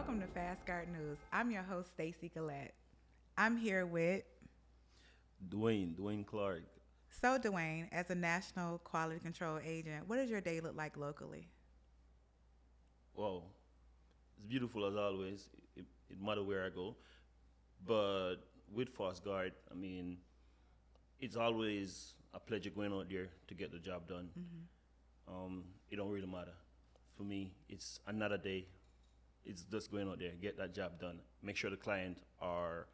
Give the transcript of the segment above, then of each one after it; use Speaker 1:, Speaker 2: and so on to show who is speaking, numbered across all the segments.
Speaker 1: welcome to Fast Guard News. I'm your host, Stacy Gillette. I'm here with
Speaker 2: Dwayne Clark.
Speaker 1: Dwayne, as a national quality control agent, what does your day look like locally?
Speaker 2: Wow, it's beautiful as always. It matter where I go, but with Fast Guard, I mean, it's always a pleasure going out there to get the job done. It don't really matter. For me, it's another day. It's just going out there, get that job done, make sure the client are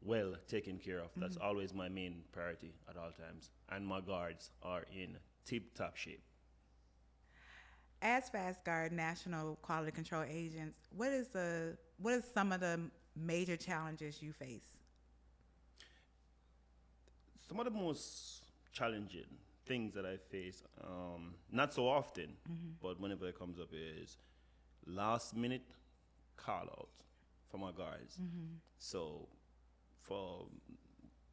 Speaker 2: well taken care of. That's always my main priority at all times. And my guards are in tip-top shape.
Speaker 1: As Fast Guard national quality control agents, what is some of the major challenges you face?
Speaker 2: Some of the most challenging things that I face, not so often, but whenever it comes up, is last minute call out from our guards. So for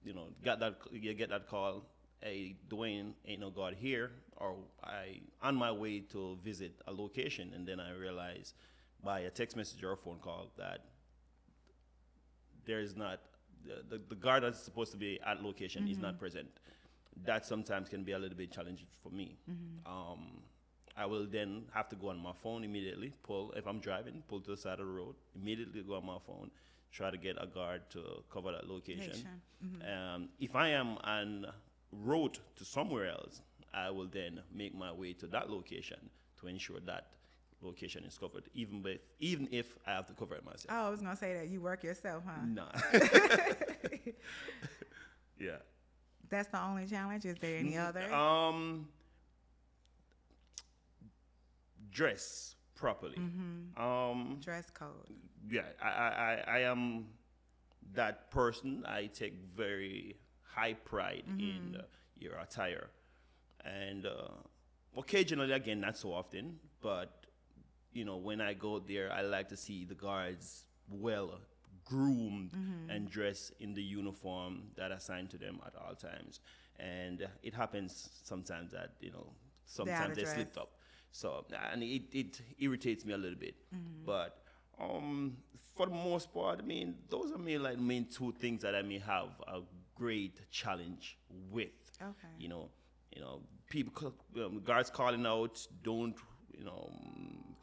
Speaker 2: you get that call, hey Dwayne, ain't no guard here, or I on my way to visit a location, and then I realize by a text message or a phone call that there is not the guard that's supposed to be at location is not present. That sometimes can be a little bit challenging for me. I will then have to go on my phone immediately, if I'm driving, pull to the side of the road, immediately go on my phone, try to get a guard to cover that location. If I am en route to somewhere else, I will then make my way to that location to ensure that location is covered, even if I have to cover it myself.
Speaker 1: Oh, I was going to say that you work yourself, huh?
Speaker 2: Nah. Yeah.
Speaker 1: That's the only challenge? Is there any other?
Speaker 2: Dress properly.
Speaker 1: Dress code.
Speaker 2: Yeah, I am that person. I take very high pride in your attire, and occasionally, again, not so often, but when I go there, I like to see the guards well groomed and dressed in the uniform that assigned to them at all times. And it happens sometimes that sometimes they slipped up. So, and it irritates me a little bit. But for the most part, I mean, those are main two things that I may have a great challenge with.
Speaker 1: Okay.
Speaker 2: People, guards calling out, don't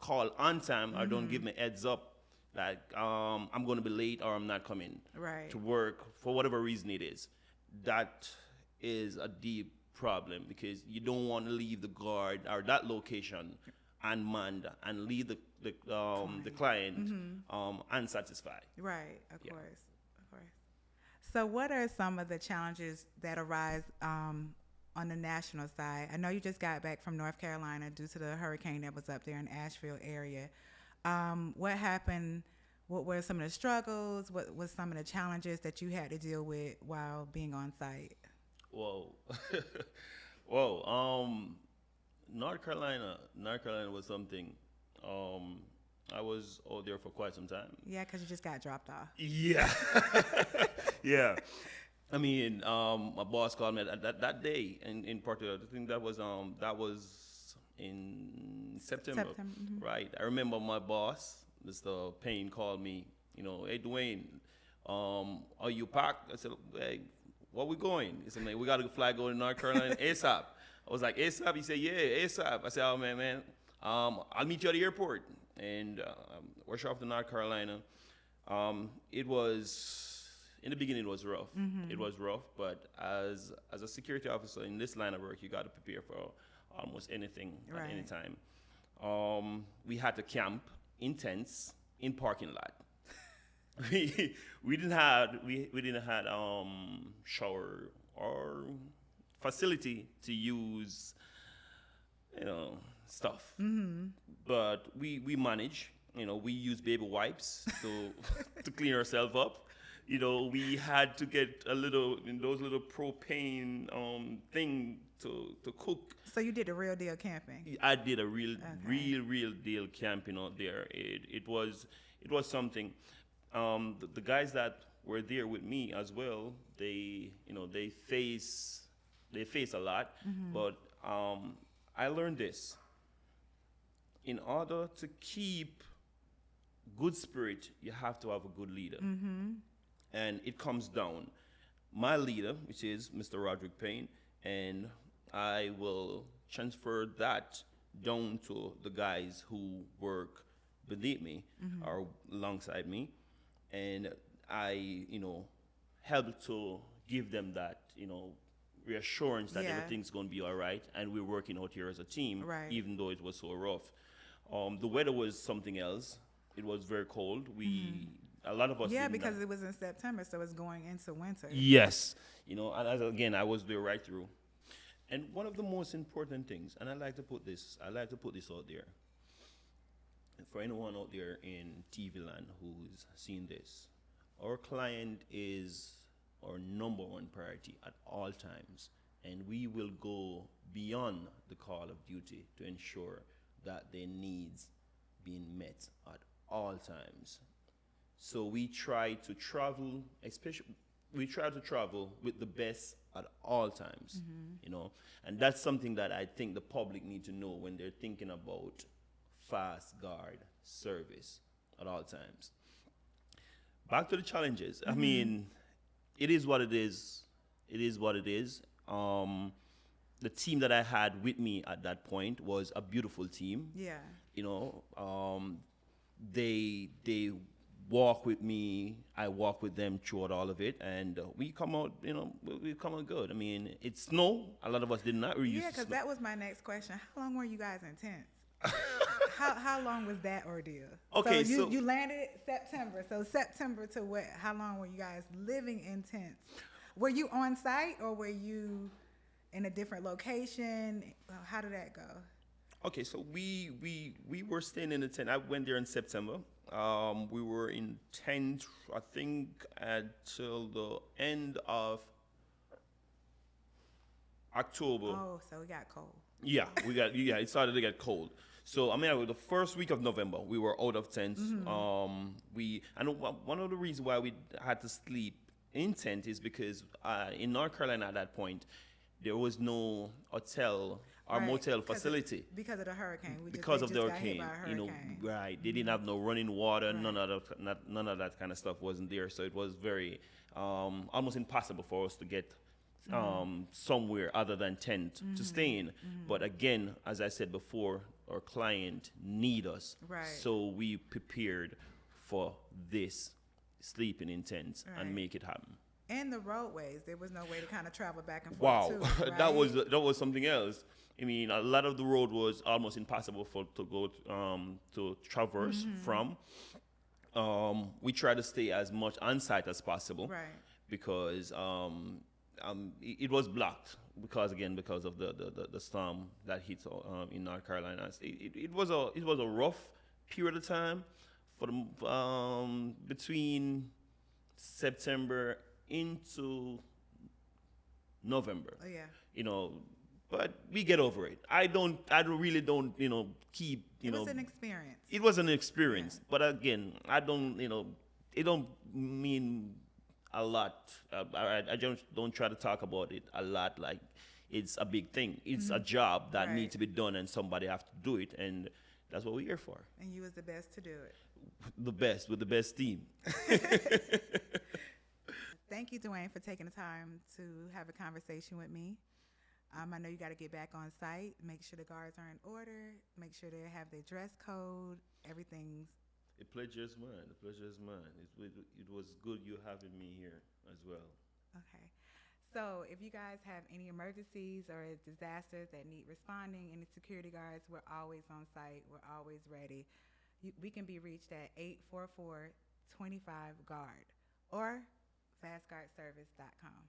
Speaker 2: call on time or don't give me heads up like I'm going to be late or I'm not coming to work for whatever reason it is. That is a deep problem because you don't want to leave the guard or that location unmanned and leave the client unsatisfied.
Speaker 1: Right, of course. So what are some of the challenges that arise on the national side? I know you just got back from North Carolina due to the hurricane that was up there in Asheville area. What happened? What were some of the struggles? What was some of the challenges that you had to deal with while being on site?
Speaker 2: Whoa. North Carolina was something. I was out there for quite some time.
Speaker 1: Yeah, because you just got dropped off.
Speaker 2: Yeah. Yeah. I mean, my boss called me that day in particular. I think that was in September. Right. I remember my boss, Mr. Payne, called me, hey Dwayne, are you packed? I said, hey, where we going? He said, man, we got to fly going to North Carolina ASAP. I was like, ASAP? He said, yeah, ASAP. I said, oh man, I'll meet you at the airport. And we're off to North Carolina. It was, in the beginning, it was rough. It was rough, but as a security officer in this line of work, you got to prepare for almost anything at any time. We had to camp in tents in parking lot. we didn't have shower or facility to use stuff, but we manage. We use baby wipes to clean ourselves up. We had to get those little propane thing to cook.
Speaker 1: So you did a real deal camping.
Speaker 2: I did a real deal camping out there. It was something. The guys that were there with me as well, they face a lot, but I learned this. In order to keep good spirit, you have to have a good leader. And it comes down. My leader, which is Mr. Roderick Payne, and I will transfer that down to the guys who work beneath me or alongside me. And I, help to give them that, reassurance that
Speaker 1: Yeah.
Speaker 2: everything's going to be all right. And we're working out here as a team,
Speaker 1: Right.
Speaker 2: even though it was so rough. The weather was something else. It was very cold. A lot of us.
Speaker 1: Yeah,
Speaker 2: didn't
Speaker 1: because it was in September, so it's going into winter.
Speaker 2: Yes, and again, I was there right through. And one of the most important things, and I like to put this out there, for anyone out there in TV land who's seen this, our client is our number one priority at all times, and we will go beyond the call of duty to ensure that their needs being met at all times. So we try to travel, with the best at all times, and that's something that I think the public need to know when they're thinking about fast guard service at all times. Back to the challenges. I mean, it is what it is. It is what it is. The team that I had with me at that point was a beautiful team.
Speaker 1: Yeah.
Speaker 2: They walk with me. I walk with them throughout all of it, and we come out. We come out good. I mean, it's snow. A lot of us did not really use
Speaker 1: Yeah,
Speaker 2: the
Speaker 1: because
Speaker 2: snow.
Speaker 1: that was my next question. How long were you guys in tents? how long was that ordeal?
Speaker 2: Okay,
Speaker 1: so you landed September. So September to what? How long were you guys living in tents? Were you on site or were you in a different location? How did that go?
Speaker 2: Okay, so we were staying in the tent. I went there in September. We were in tent, I think, until the end of October.
Speaker 1: Oh, so it got cold.
Speaker 2: Yeah, it started to get cold. So the first week of November, we were out of tents. I know one of the reasons why we had to sleep in tent is because in North Carolina at that point, there was no hotel or
Speaker 1: Right,
Speaker 2: motel facility.
Speaker 1: Because of the hurricane.
Speaker 2: Because
Speaker 1: they
Speaker 2: of the
Speaker 1: just got hit
Speaker 2: hurricane,
Speaker 1: by a hurricane.
Speaker 2: right? They didn't have no running water.
Speaker 1: Right.
Speaker 2: None of that kind of stuff wasn't there. So it was very almost impossible for us to get somewhere other than tent to stay in. But again, as I said before, our client need us,
Speaker 1: Right.
Speaker 2: so we prepared for this, sleeping in tents
Speaker 1: Right.
Speaker 2: and make it happen.
Speaker 1: And the roadways. There was no way to kind of travel back and
Speaker 2: Wow,
Speaker 1: forth too, right?
Speaker 2: that was something else. I mean, a lot of the road was almost impossible to go to traverse from. We try to stay as much on site as possible,
Speaker 1: Right.
Speaker 2: because it was blocked because of the storm that hit in North Carolina. It was a rough period of time for the between September into November.
Speaker 1: Oh yeah.
Speaker 2: But we get over it. I really don't, keep,
Speaker 1: It was an experience.
Speaker 2: It was an experience, but again, I don't, it don't mean a lot. I just don't try to talk about it a lot like it's a big thing. It's a job that
Speaker 1: Right.
Speaker 2: needs to be done, and somebody have to do it, and that's what we're here for.
Speaker 1: And you was the best to do it.
Speaker 2: The best, with the best team.
Speaker 1: Thank you, Dwayne, for taking the time to have a conversation with me. I know you got to get back on site, make sure the guards are in order, make sure they have their dress code, everything's.
Speaker 2: The pleasure is mine. The pleasure is mine. It was good you having me here as well.
Speaker 1: Okay. So if you guys have any emergencies or disasters that need responding, any security guards, we're always on site. We're always ready. We can be reached at 844-25-GUARD or fastguardservice.com.